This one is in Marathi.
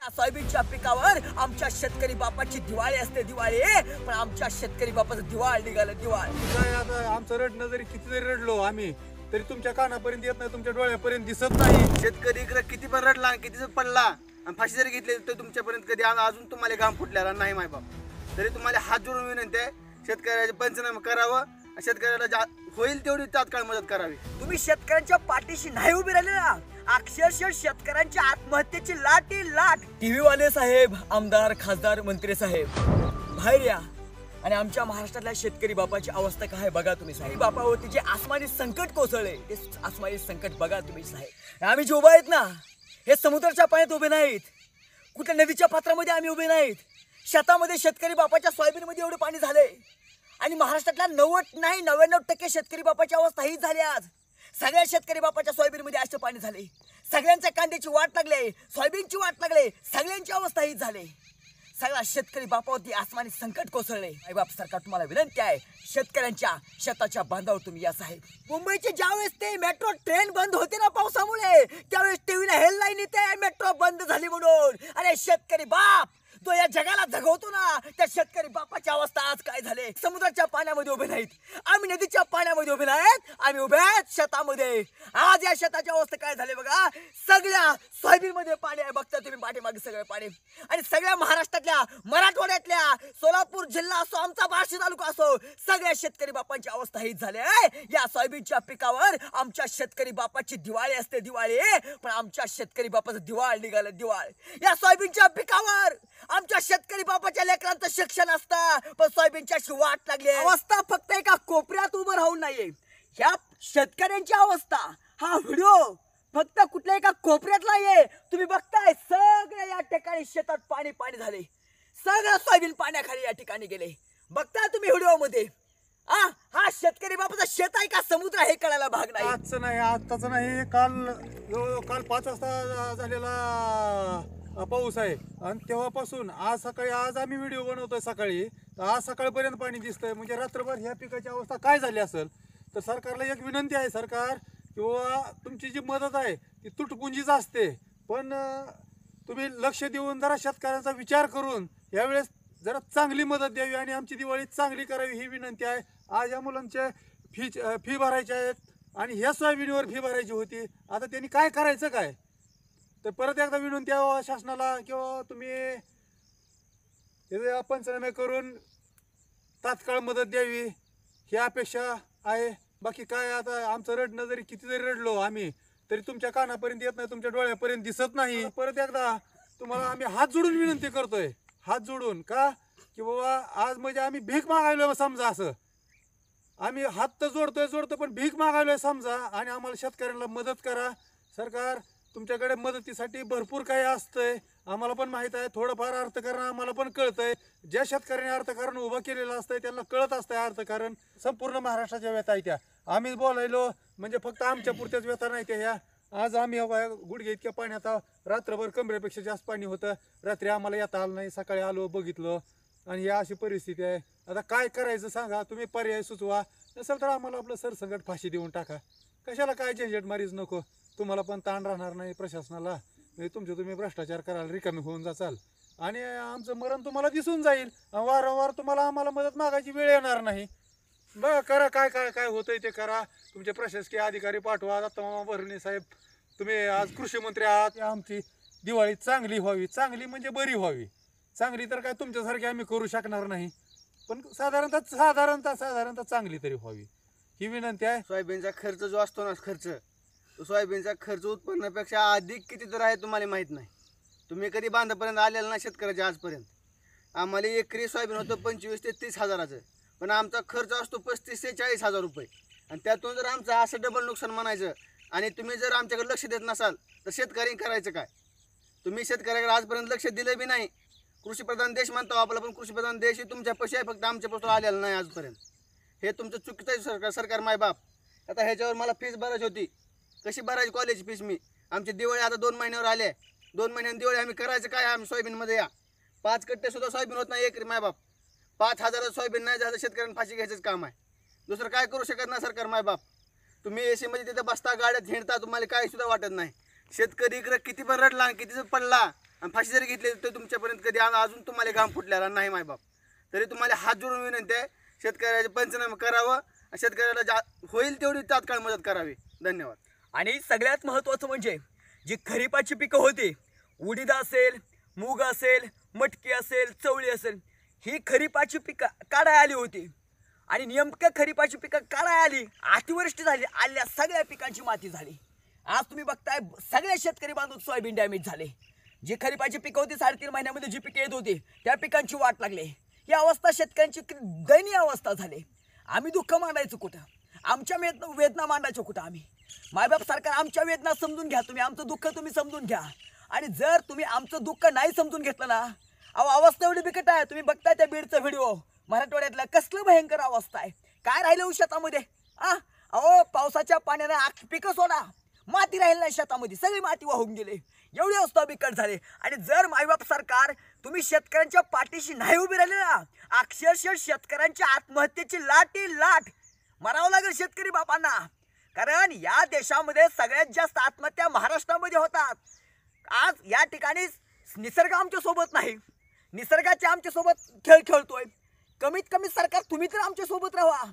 सोयाबीनच्या पिकावर आमच्या शेतकरी बापाची दिवाळी असते, दिवाळी. पण आमच्या शेतकरी बापाचं दिवाळ निघालं, दिवाळ. काय आता आमचं रडणं जरी किती जरी रडलो आम्ही तरी तुमच्या कानापर्यंत येत नाही, तुमच्या डोळ्यापर्यंत दिसत नाही. शेतकरी इकडे किती पण रडला आणि किती पडला आणि फाशी जरी घेतली तर तुमच्यापर्यंत कधी अजून तुम्हाला घाम फुटलेला नाही मायबाप. तरी तुम्हाला हात जोडून विनंती आहे, शेतकऱ्याचे पंचनामे करावं, शेतकऱ्याला होईल तेवढी तात्काळ मदत करावी. तुम्ही शेतकऱ्यांच्या पाठीशी नाही उभे राहिले ना. अक्षरशः शेतकऱ्यांच्या आत्महत्येची लाटी लाट. टीव्ही वाले साहेब, आमदार, खासदार, मंत्री साहेब बाहेर या आणि आमच्या महाराष्ट्रातल्या शेतकरी बापाची अवस्था काय बघा तुम्ही साहेब. बापावरती जे आसमानी संकट कोसळले ते आसमानी संकट बघा तुम्ही साहेब. आम्ही जे उभा आहेत ना, हे समुद्राच्या पाण्यात उभे नाहीत, कुठल्या नदीच्या पात्रामध्ये आम्ही उभे नाहीत. शेतामध्ये शेतकरी बापाच्या सोयाबीनमध्ये एवढे पाणी झाले आणि महाराष्ट्रातल्या 99% शेतकरी बापाची अवस्था हीच झाली. आज सगळ्या शेतकरी बापाच्या सोयाबीनमध्ये असे पाणी झाले, सगळ्यांच्या कांद्याची वाट लागले, सोयाबीनची वाट लागले, सगळ्यांची अवस्था हीच झाली. सगळा शेतकरी बापावरती आसमानी संकट कोसळले. आई बाप सरकार तुम्हाला विनंती आहे, शेतकऱ्यांच्या शेताच्या बांधावर तुम्ही या साहेब. मुंबईचे ज्यावेळेस ते मेट्रो ट्रेन बंद होते ना पावसामुळे, त्यावेळेस टीव्हीला हेडलाईन येते मेट्रो बंद झाली म्हणून. अरे शेतकरी बाप तो या जगाला जगवतो ना, त्या शेतकरी बापाची अवस्था आज काय झाले. समुद्राच्या पाण्यामध्ये उभे नाहीत, आम्ही नदीच्या पाण्यामध्ये उभे नाहीत, आम्ही उभे आहेत शेतामध्ये. आज या शेताची अवस्था काय झाली बघा. सगळ्या सोयाबीन मध्ये पाणी आहे, बघता तुम्ही पाठीमागे सगळं पाणी. आणि सगळ्या महाराष्ट्रातल्या, मराठवाड्यातल्या, सोलापूर जिल्हा असो, आमचा बार्शी तालुका असो, सगळ्या शेतकरी बापांची अवस्था हीच झाली आहे. या सोयाबीनच्या पिकावर आमच्या शेतकरी बापाची दिवाळी असते, दिवाळी. पण आमच्या शेतकरी बापाचं दिवाळ निघालं, दिवाळ. या सोयाबीनच्या पिकावर आमच्या शेतकरी बापाच्या लेकरांचं शिक्षण असतं, पण सोयाबीनच्या वाट लागली. अवस्था फक्त एका कोपऱ्यात उभं राहून नाहीये. ह्या शेतकऱ्यांची अवस्था, हा व्हिडिओ फक्त कुठल्या एका कोपऱ्यात नाहीये. तुम्ही बघताय सगळ्या या ठिकाणी शेतात पाणी पाणी झाले, सगळं सोयाबीन पाण्याखाली या ठिकाणी गेले. बघताय तुम्ही व्हिडिओ मध्ये. हा शेतकरी बापाचा शेत आहे का समुद्र हे कळायला भाग नाही. आजचं नाही, आत्ताच नाही, काल 5 वाजता झालेला पाऊस आहे आणि तेव्हापासून आज सकाळी, आज आम्ही व्हिडिओ बनवतोय सकाळी, तर आज सकाळपर्यंत पाणी दिसतंय. म्हणजे रात्रभर ह्या पिकाची अवस्था काय झाली असेल. तर सरकारला एक विनंती आहे, सरकार किंवा तुमची जी मदत आहे ती तुटपुंजीच असते, पण तुम्ही लक्ष देऊन जरा शेतकऱ्यांचा विचार करून यावेळेस जरा चांगली मदत द्यावी आणि आमची दिवाळी चांगली करावी ही विनंती आहे. आज या मुलांच्या फी भरायच्या आहेत आणि ह्या सोयाबीनवर फी भरायची होती. आता त्यांनी काय करायचं काय. तर परत एकदा विनंती आहे शासनाला, किंवा तुम्ही पंचनामे करून तात्काळ मदत द्यावी ही अपेक्षा आहे. बाकी काय, आता आमचं रडणं जरी किती जरी रडलो आम्ही तरी तुमच्या कानापर्यंत येत नाही, तुमच्या डोळ्यापर्यंत दिसत नाही. परत एकदा तुम्हाला आम्ही हात जोडून विनंती करतोय, हात जोडून का, की बाबा आज म्हणजे आम्ही भीक मागायलो समजा. असं आम्ही हात तर जोडतो पण भीक मागायलोय समजा, आणि आम्हाला शेतकऱ्यांना मदत करा. सरकार तुमच्याकडे मदतीसाठी भरपूर काही असतंय, आम्हाला पण माहित आहे. थोडंफार अर्थकारण आम्हाला पण कळतंय. ज्या शेतकऱ्याने अर्थकारण उभं केलेलं असतंय त्यांना कळत असतंय अर्थकारण. संपूर्ण महाराष्ट्राच्या व्यथा आहे त्या. आम्हीच बोलायलो म्हणजे फक्त आमच्या पुरत्याच व्यथा नाही त्या ह्या. आज आम्ही गुडघे इतक्या पाण्यात, रात्रभर कमरेपेक्षा जास्त पाणी होतं. रात्री आम्हाला येता आलं नाही, सकाळी आलो बघितलं आणि ही अशी परिस्थिती आहे. आता काय करायचं सांगा, तुम्ही पर्याय सुचवा. नसेल तर आम्हाला आपलं सरसंकट फाशी देऊन टाका. कशाला काय झंझट मारीच नको. तुम्हाला पण ताण राहणार नाही प्रशासनाला. म्हणजे तुम्ही भ्रष्टाचार करायला रिकामी होऊन जाचाल आणि आमचं मरण तुम्हाला दिसून जाईल. वारंवार तुम्हाला आम्हाला मदत मागायची वेळ येणार नाही. बघा करा, काय काय काय होतंय ते करा. तुमचे प्रशासकीय अधिकारी पाठवा. दत्ता भरणे साहेब, तुम्ही आज कृषी मंत्री आहात. आमची दिवाळी चांगली व्हावी, चांगली म्हणजे बरी व्हावी. चांगली तर काय तुमच्यासारखी आम्ही करू शकणार नाही, पण साधारणतः चांगली तरी व्हावी ही विनंती आहे. सोयाबीनचा खर्च जो असतो ना, तो सोयाबीनचा खर्च उत्पन्नापेक्षा अधिक किती तर आहे तुम्हाला माहीत नाही. तुम्ही कधी बांधापर्यंत आलेला ना शेतकऱ्याच्या आजपर्यंत. आम्हाला एकरी सोयाबीन होतं 25 ते 30 हजाराचं, पण आमचा खर्च असतो 35 ते 40 हजार रुपये. आणि त्यातून जर आमचं असं डबल नुकसान म्हणायचं आणि तुम्ही जर आमच्याकडे लक्ष देत नसाल तर शेतकरी करायचं काय. तुम्ही शेतकऱ्याकडे आजपर्यंत लक्ष दिलं बी नाही. कृषीप्रधान देश म्हणतो आपला, पण कृषीप्रधान देश ही तुमच्या पैसे आहे, फक्त आमच्यापासून आलेला नाही आजपर्यंत. हे तुमचं चुकीचं आहे सरकार मायबाप. आता ह्याच्यावर मला फीस भरायची होती. कशी भरायची कॉलेज फीस मी. आमची दिवाळी आता 2 महिन्यावर आले. 2 महिन्यांनी दिवाळी आम्ही करायचं काय. आम्ही सोयाबीनमध्ये या 5 कट्टे सुद्धा सोयाबीन होत नाही एकरी मायबाप. 5,000 सोयाबीन नाही झालं शेतकऱ्यांना फाशी घ्यायचंच काम आहे. दुसरं काय करू शकत नाही सरकार मायबाप. तुम्ही एसी मध्ये तिथे बसता, गाड्यात हिंडता, तुम्हाला काही सुद्धा वाटत नाही. शेतकरी इकडे किती पण रडला आणि किती पडला आणि फाशी जरी घेतली तर तुमच्यापर्यंत कधी अजून तुम्हाला घाम फुटलेला नाही मायबाप. तरी तुम्हाला हात जोडून विनंती आहे, शेतकऱ्याचे पंचनामे करावं आणि शेतकऱ्याला होईल तेवढी तात्काळ मदत करावी. धन्यवाद. आणि सगळ्यात महत्त्वाचं म्हणजे जी खरीपाची पिकं होती, उडीद असेल, मूग असेल, मटकी असेल, चवळी असेल, ही खरीपाची पिकं काढायला आली होती. आणि नेमकं खरीपाची पिकं काढायला आली, अतिवृष्टी झाली, आल्या सगळ्या पिकांची माती झाली. आज तुम्ही बघताय सगळे शेतकरी बांधव सोयाबीन डॅमेज झाले. जी खरीपाची पिकं होती 3.5 महिन्यामध्ये जी पिकं येत होती त्या पिकांची वाट लागली. ही अवस्था शेतकऱ्यांची दयनीय अवस्था झाली. आम्ही दुःख मांडायचं कुठं, आमच्या वेदना मांडायचं कुठं? आम्ही मायबाप सरकार आमच्या वेदना समजून घ्या, तुम्ही आमचं दुःख तुम्ही समजून घ्या. आणि जर तुम्ही आमचं दुःख नाही समजून घेतलं ना, अवस्था एवढी बिकट आहे. तुम्ही बघताय त्या बीडचा व्हिडिओ, मराठवाड्यातला कसलं भयंकर अवस्था आहे. काय राहिलं शेतामध्ये? पावसाच्या पाण्याने पिकं सोडा, माती राहिली नाही शेतामध्ये, सगळी माती वाहून गेली. एवढी अवस्था बिकट झाली. आणि जर मायबाप सरकार तुम्ही शेतकऱ्यांच्या पाठीशी नाही उभी राहिली ना, अक्षरशः शेतकऱ्यांच्या आत्महत्येची लाट मरावं लागेल शेतकरी बापांना. कारण या देशामध्ये सगळ्यात जास्त आत्महत्या महाराष्ट्रामध्ये होतात. आज या ठिकाणी निसर्ग आमच्या सोबत नाही, निसर्गाच्या आमच्या सोबत खेळ खेळतोय. कमीत कमी सरकार तुम्ही तर आमच्या सोबत राहा.